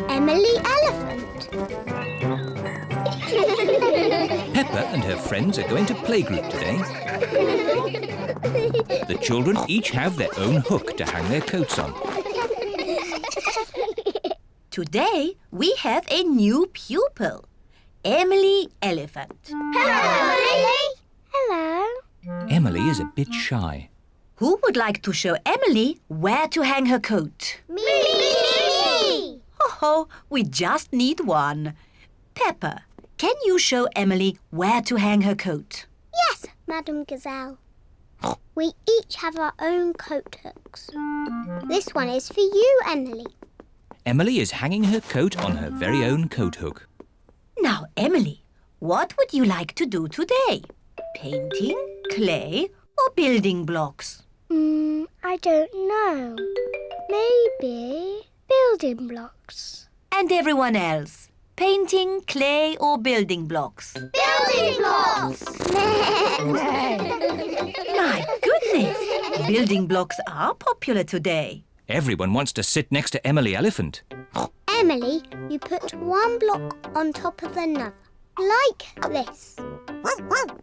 Emily Elephant. Peppa and her friends are going to playgroup today. The children each have their own hook to hang their coats on. Today we have a new pupil, Emily Elephant. Hello, Emily. Hello. Emily is a bit shy. Who would like to show Emily where to hang her coat? Me! Oh, we just need one. Peppa, can you show Emily where to hang her coat? Yes, Madam Gazelle. We each have our own coat hooks. This one is for you, Emily. Emily is hanging her coat on her very own coat hook. Now, Emily, what would you like to do today? Painting, clay, or building blocks? I don't know. Maybe building blocks. And everyone else? Painting, clay, or building blocks? Building blocks! My goodness! Building blocks are popular today. Everyone wants to sit next to Emily Elephant. Emily, you put one block on top of another, like this.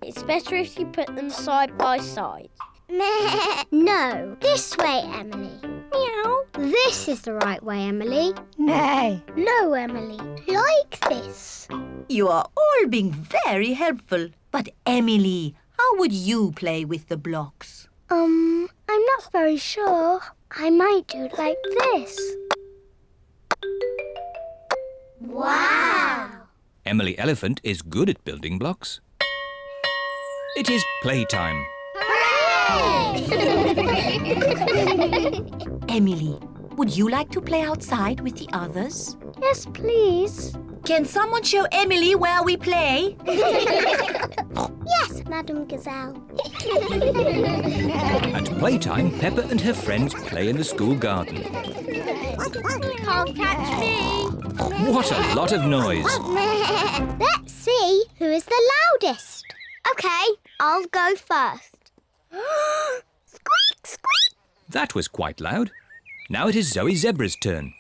It's better if you put them side by side. No, this way, Emily. Meow. This is the right way, Emily. No, Emily, like this. You are all being very helpful. But Emily, how would you play with the blocks? I'm not very sure. I might do it like this. Wow! Emily Elephant is good at building blocks. It is playtime. Emily, would you like to play outside with the others? Yes, please. Can someone show Emily where we play? Yes, Madam Gazelle. At playtime, Peppa and her friends play in the school garden. Can't catch me. What a lot of noise! Let's see who is the loudest. Okay, I'll go first. Squeak, squeak. That was quite loud. Now it is Zoe Zebra's turn.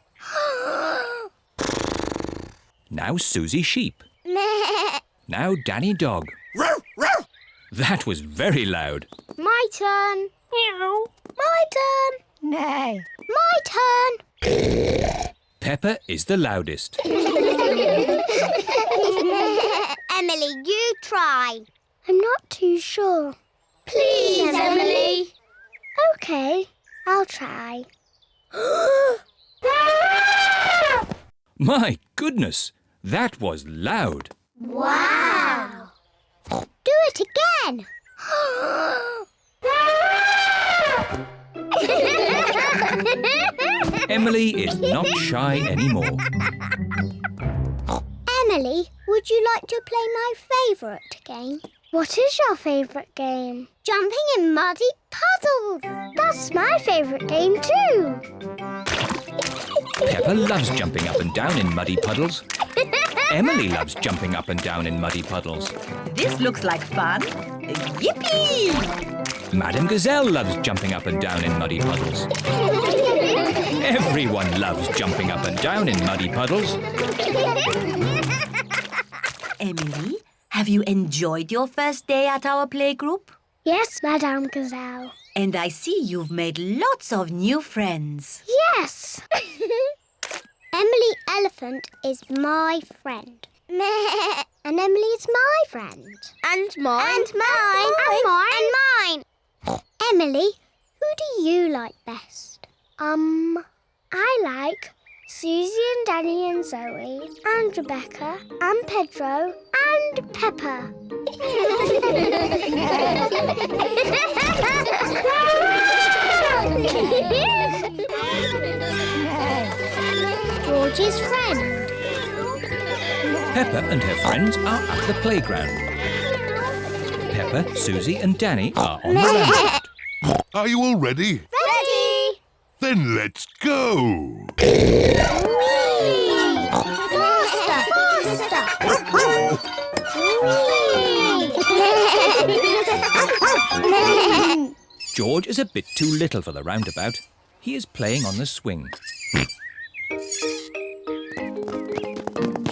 Now Susie Sheep. Now Danny Dog. That was very loud. My turn. Meow. My turn. No. My turn. Peppa is the loudest. Emily, you try. I'm not too sure. Please, Emily. Okay, I'll try. My goodness, that was loud. Wow. Do it again. Emily is not shy anymore. Emily, would you like to play my favourite game? What is your favourite game? Jumping in muddy puddles. That's my favourite game too. Peppa loves jumping up and down in muddy puddles. Emily loves jumping up and down in muddy puddles. This looks like fun. Yippee! Madam Gazelle loves jumping up and down in muddy puddles. Everyone loves jumping up and down in muddy puddles. Emily, have you enjoyed your first day at our playgroup? Yes, Madame Gazelle. And I see you've made lots of new friends. Yes. Emily Elephant is my friend. And Emily is my friend. And mine. And mine. And mine. And mine. Emily, who do you like best? I like Susie and Danny and Zoe and Rebecca and Pedro and Peppa. George's friend. Peppa and her friends are at the playground. Peppa, Susie and Danny are on the ramp. Are you all ready? Ready! Then let's go! Faster! Faster! George is a bit too little for the roundabout. He is playing on the swing.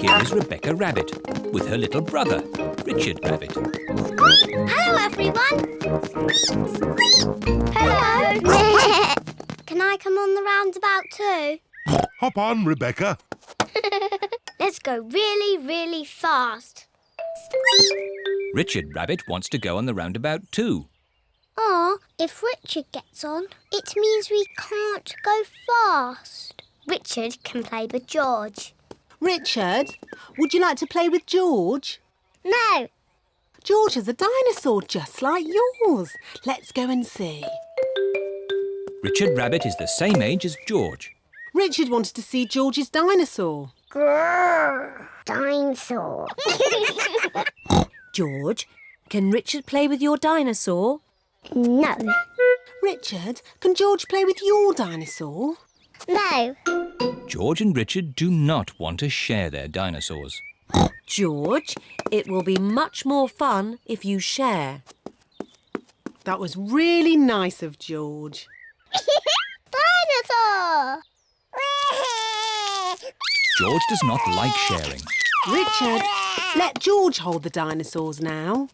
Here is Rebecca Rabbit with her little brother, Richard Rabbit. Hello, everyone. Hello. Can I come on the roundabout too? Hop on, Rebecca. Let's go really, really fast. Richard Rabbit wants to go on the roundabout too. If Richard gets on, it means we can't go fast. Richard can play with George. Richard, would you like to play with George? No. George is a dinosaur just like yours. Let's go and see. Richard Rabbit is the same age as George. Richard wanted to see George's dinosaur. Grrr, dinosaur. George, can Richard play with your dinosaur? No. Richard, can George play with your dinosaur? No. George and Richard do not want to share their dinosaurs. George, it will be much more fun if you share. That was really nice of George. Dinosaur! George does not like sharing. Richard, let George hold the dinosaurs now.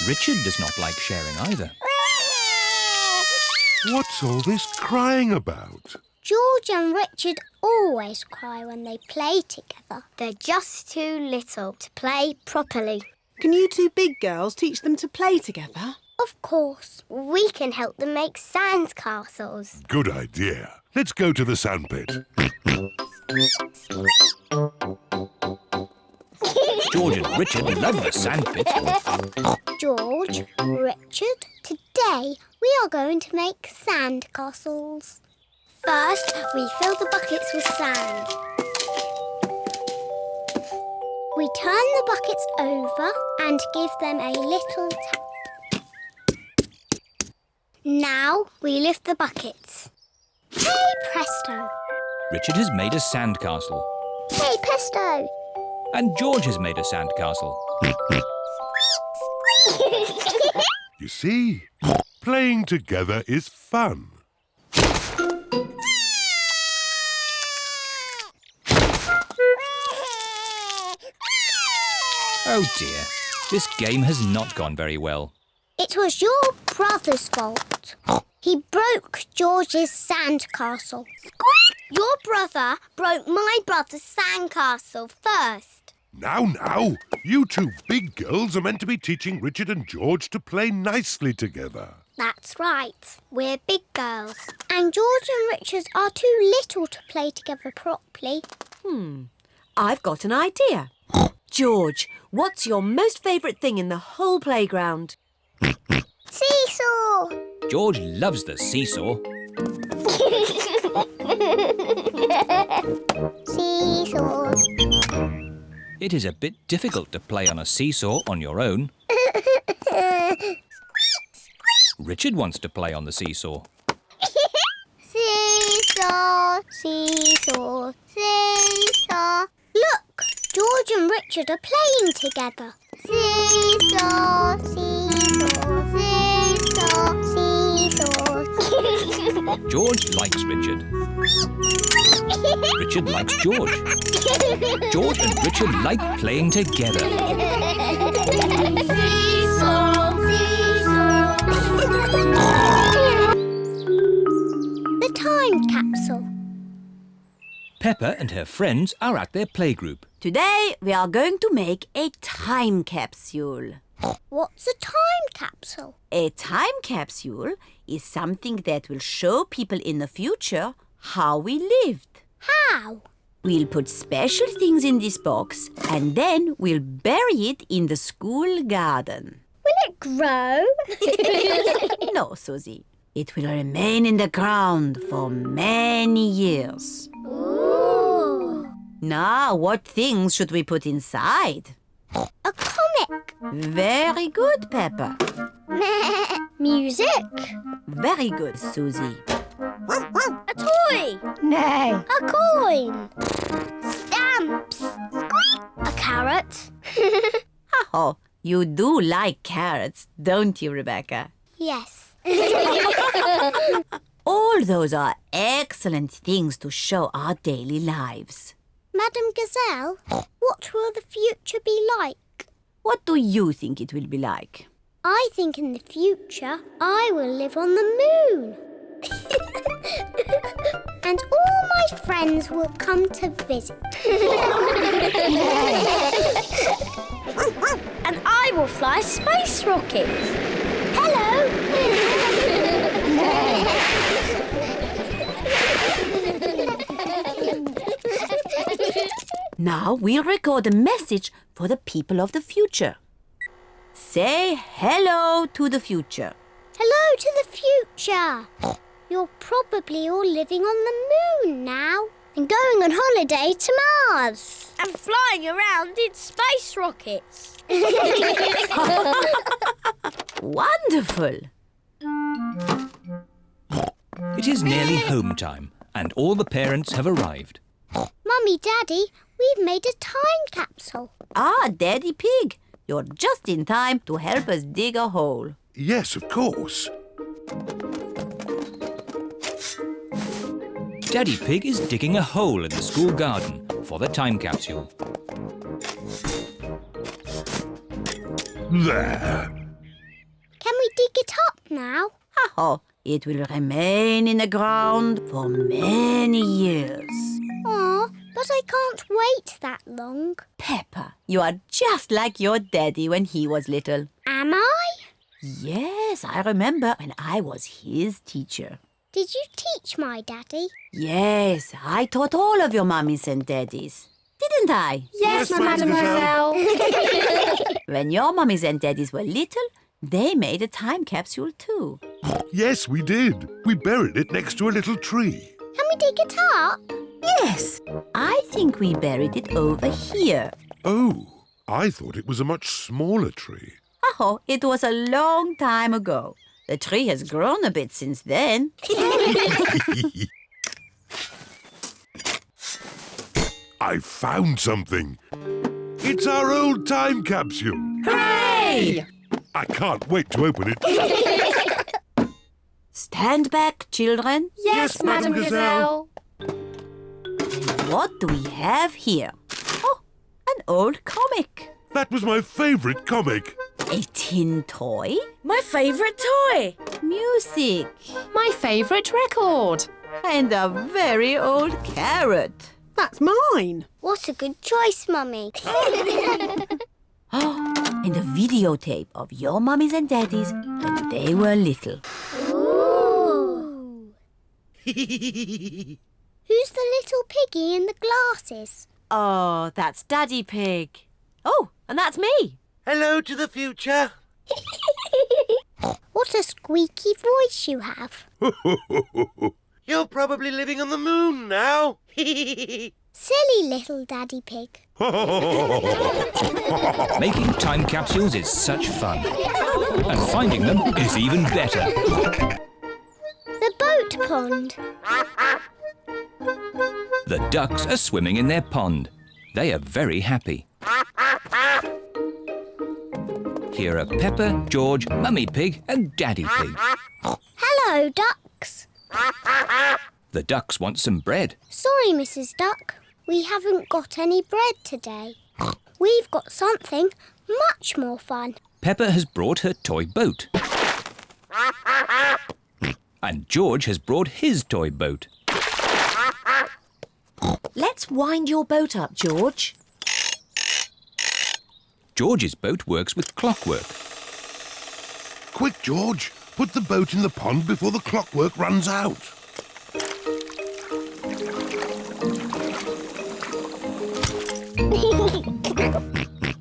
Richard does not like sharing either. What's all this crying about? George and Richard always cry when they play together. They're just too little to play properly. Can you two big girls teach them to play together? Of course. We can help them make sand castles. Good idea. Let's go to the sandpit. George and Richard love the sandpit. George, Richard, today we are going to make sand castles. First, we fill the buckets with sand. We turn the buckets over and give them a little tap. Now we lift the buckets. Hey presto! Richard has made a sandcastle. Hey presto! And George has made a sandcastle. You see, playing together is fun. Oh dear, this game has not gone very well. It was your brother's fault. He broke George's sandcastle. Your brother broke my brother's sandcastle first. Now, you two big girls are meant to be teaching Richard and George to play nicely together. That's right. We're big girls. And George and Richard are too little to play together properly. I've got an idea. George, what's your most favourite thing in the whole playground? Seesaw! George loves the seesaw. Seesaws. It is a bit difficult to play on a seesaw on your own. Richard wants to play on the seesaw. Seesaw, seesaw, seesaw. Look, George and Richard are playing together. Seesaw, seesaw, seesaw, seesaw. George likes Richard. Richard likes George. George and Richard like playing together. Seesaw, seesaw. The time capsule. Peppa and her friends are at their playgroup. Today we are going to make a time capsule. What's a time capsule? A time capsule is something that will show people in the future how we lived. How? We'll put special things in this box and then we'll bury it in the school garden. Will it grow? No, Susie. It will remain in the ground for many years. Ooh. Now, what things should we put inside? A comic. Very good, Peppa. Music. Very good, Susie. A toy. No. A coin. Stamps. A carrot. Oh, you do like carrots, don't you, Rebecca? Yes. All those are excellent things to show our daily lives. Madam Gazelle, what will the future be like? What do you think it will be like? I think in the future I will live on the moon. And all my friends will come to visit. And I will fly space rockets. Now we'll record a message for the people of the future. Say hello to the future. Hello to the future. You're probably all living on the moon now and going on holiday to Mars. And flying around in space rockets. Wonderful! It is nearly home time and all the parents have arrived. Mummy, Daddy, we've made a time capsule. Ah, Daddy Pig, you're just in time to help us dig a hole. Yes, of course. Daddy Pig is digging a hole in the school garden for the time capsule. There. Can we dig it up now? Oh, it will remain in the ground for many years. Aw, but I can't wait that long. Peppa, you are just like your daddy when he was little. Am I? Yes, I remember when I was his teacher. Did you teach my daddy? Yes, I taught all of your mummies and daddies. Didn't I? Yes, Mademoiselle. When your mummies and daddies were little, they made a time capsule too. Yes, we did. We buried it next to a little tree. Can we dig it up? Yes, I think we buried it over here. Oh, I thought it was a much smaller tree. Oh, it was a long time ago. The tree has grown a bit since then. I found something. It's our old time capsule. Hooray! I can't wait to open it. Stand back, children. Yes, Madam Gazelle. What do we have here? Oh, an old comic. That was my favourite comic. A tin toy. My favourite toy. Music. My favourite record. And a very old carrot. That's mine. What a good choice, Mummy. Oh, and a videotape of your mummies and daddies when they were little. Ooh. Who's the little piggy in the glasses? Oh, that's Daddy Pig. Oh, and that's me. Hello to the future. What a squeaky voice you have. You're probably living on the moon now. Silly little Daddy Pig. Making time capsules is such fun. And finding them is even better. The boat pond. The ducks are swimming in their pond. They are very happy. Here are Peppa, George, Mummy Pig and Daddy Pig. Hello, ducks. The ducks want some bread. Sorry, Mrs. Duck. We haven't got any bread today. We've got something much more fun. Peppa has brought her toy boat. And George has brought his toy boat. Let's wind your boat up, George. George's boat works with clockwork. Quick, George. Put the boat in the pond before the clockwork runs out.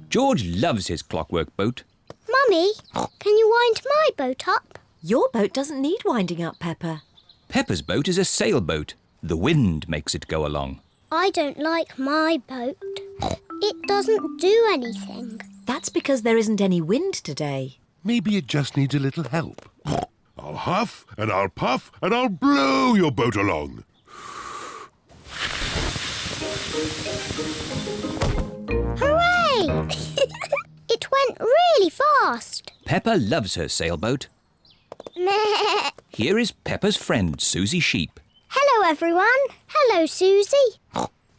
George loves his clockwork boat. Mummy, can you wind my boat up? Your boat doesn't need winding up, Peppa. Peppa's boat is a sailboat. The wind makes it go along. I don't like my boat. It doesn't do anything. That's because there isn't any wind today. Maybe it just needs a little help. I'll huff and I'll puff and I'll blow your boat along. Hooray! It went really fast. Peppa loves her sailboat. Here is Peppa's friend, Susie Sheep. Hello, everyone. Hello, Susie.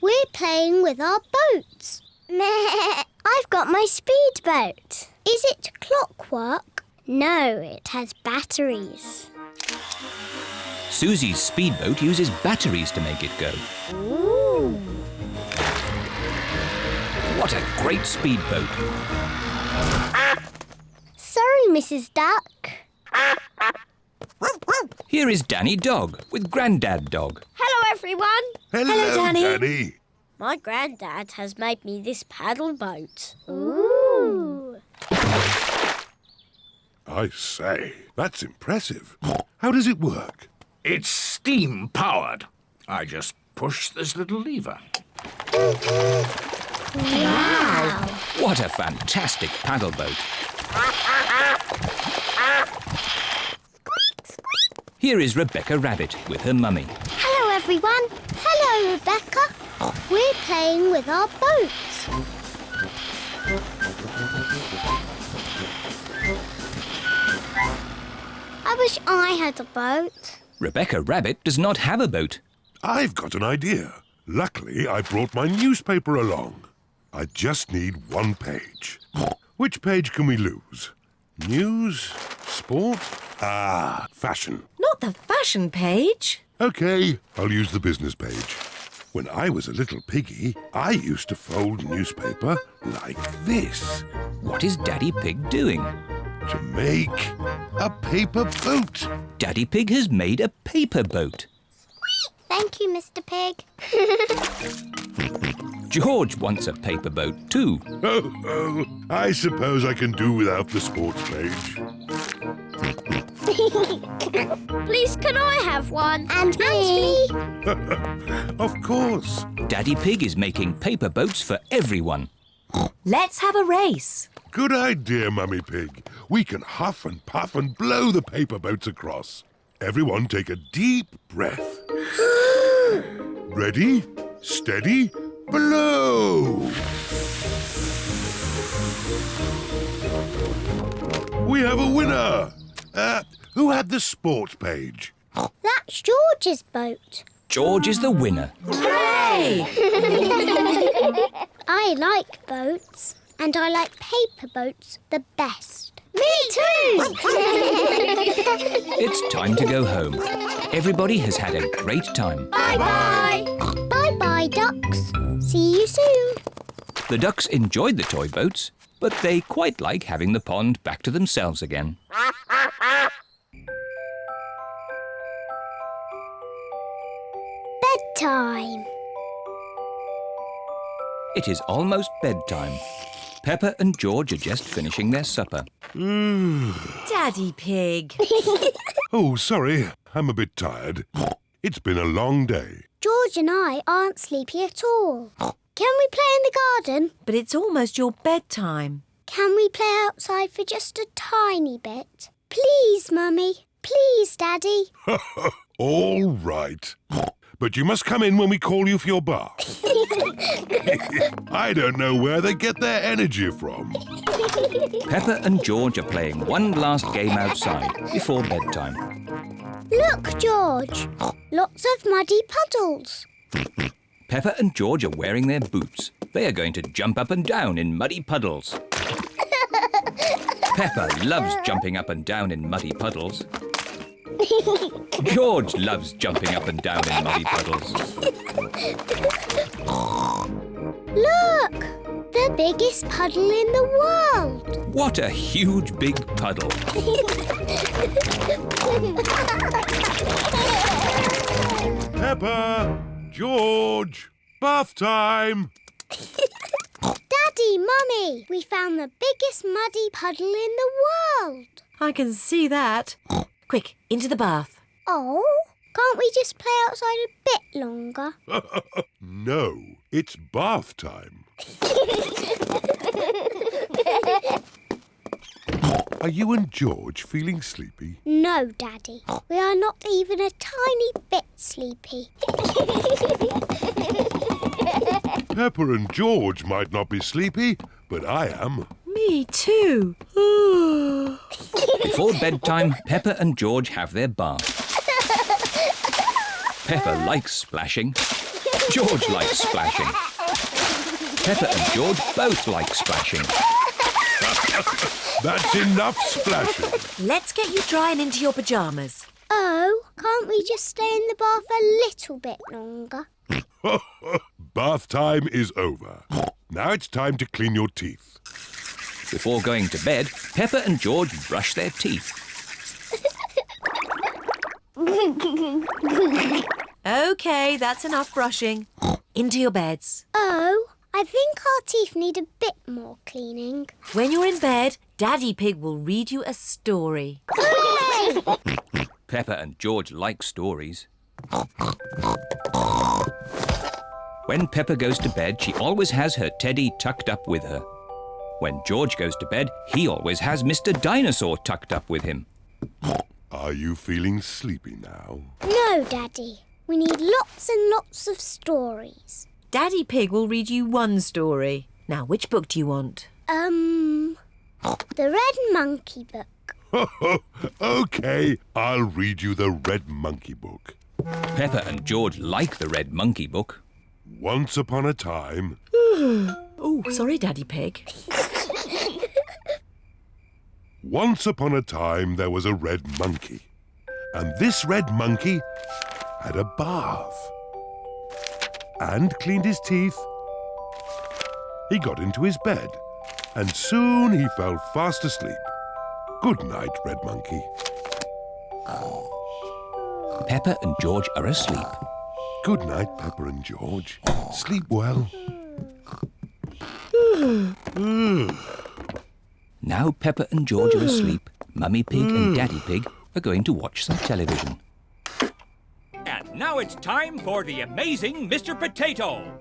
We're playing with our boats. I've got my speedboat. Is it clockwork? No, it has batteries. Susie's speedboat uses batteries to make it go. Ooh. What a great speedboat. Sorry, Mrs. Duck. Here is Danny Dog with Grandad Dog. Hello, everyone. Hello, Danny. My granddad has made me this paddle boat. Ooh. I say, that's impressive. How does it work? It's steam-powered. I just push this little lever. Wow. What a fantastic paddle boat. Here is Rebecca Rabbit with her mummy. Hello, everyone. Hello, Rebecca. We're playing with our boats. I wish I had a boat. Rebecca Rabbit does not have a boat. I've got an idea. Luckily, I brought my newspaper along. I just need one page. Which page can we lose? News? Sport? Ah, fashion. Not the fashion page. OK, I'll use the business page. When I was a little piggy, I used to fold newspaper like this What is Daddy Pig doing? to make a paper boat. Daddy Pig has made a paper boat. Thank you, Mr. Pig. George wants a paper boat too. Oh, I suppose I can do without the sports page. Please, can I have one? And me. Of course. Daddy Pig is making paper boats for everyone. Let's have a race. Good idea, Mummy Pig. We can huff and puff and blow the paper boats across. Everyone take a deep breath. Ready, steady, blow! We have a winner! Who had the sports page? That's George's boat. George is the winner. Hooray! I like boats, and I like paper boats the best. Me too! It's time to go home. Everybody has had a great time. Bye-bye. Bye-bye, ducks. See you soon. The ducks enjoyed the toy boats, but they quite like having the pond back to themselves again. Bedtime. It is almost bedtime. Peppa and George are just finishing their supper. Daddy Pig. Oh, sorry. I'm a bit tired. It's been a long day. George and I aren't sleepy at all. Can we play in the garden? But it's almost your bedtime. Can we play outside for just a tiny bit? Please, Mummy. Please, Daddy. All right. But you must come in when we call you for your bath. I don't know where they get their energy from. Peppa and George are playing one last game outside before bedtime. Look, George. Lots of muddy puddles. Peppa and George are wearing their boots. They are going to jump up and down in muddy puddles. Peppa loves jumping up and down in muddy puddles. George loves jumping up and down in muddy puddles. Look! The biggest puddle in the world. What a huge big puddle. Peppa! George! Bath time! Daddy, Mummy, we found the biggest muddy puddle in the world. I can see that. Quick, into the bath. Oh, can't we just play outside a bit longer? No, it's bath time. Are you and George feeling sleepy? No, Daddy. We are not even a tiny bit sleepy. Peppa and George might not be sleepy, but I am. Me too. Before bedtime, Peppa and George have their bath. Peppa likes splashing. George likes splashing. Peppa and George both like splashing. That's enough splashing. Let's get you dry and into your pyjamas. Oh, can't we just stay in the bath a little bit longer? Bath time is over. Now it's time to clean your teeth. Before going to bed, Peppa and George brush their teeth. OK, that's enough brushing. Into your beds. Oh, I think our teeth need a bit more cleaning. When you're in bed, Daddy Pig will read you a story. Peppa and George like stories. When Peppa goes to bed, she always has her teddy tucked up with her. When George goes to bed, he always has Mr. Dinosaur tucked up with him. Are you feeling sleepy now? No, Daddy. We need lots and lots of stories. Daddy Pig will read you one story. Now, which book do you want? The Red Monkey book. OK, I'll read you the Red Monkey book. Peppa and George like the Red Monkey book. Once upon a time... Oh, sorry, Daddy Pig. Once upon a time there was a red monkey. And this red monkey had a bath. And cleaned his teeth. He got into his bed. And soon he fell fast asleep. Good night, Red Monkey. Peppa and George are asleep. Good night, Peppa and George. Sleep well. Now Peppa and George are asleep, Mummy Pig and Daddy Pig are going to watch some television. And now it's time for the amazing Mr. Potato.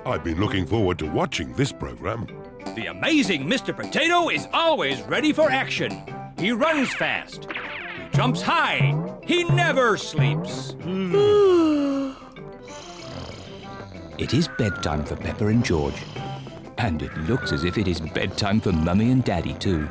I've been looking forward to watching this program. The amazing Mr. Potato is always ready for action. He runs fast. He jumps high. He never sleeps. It is bedtime for Peppa and George. And it looks as if it is bedtime for Mummy and Daddy too.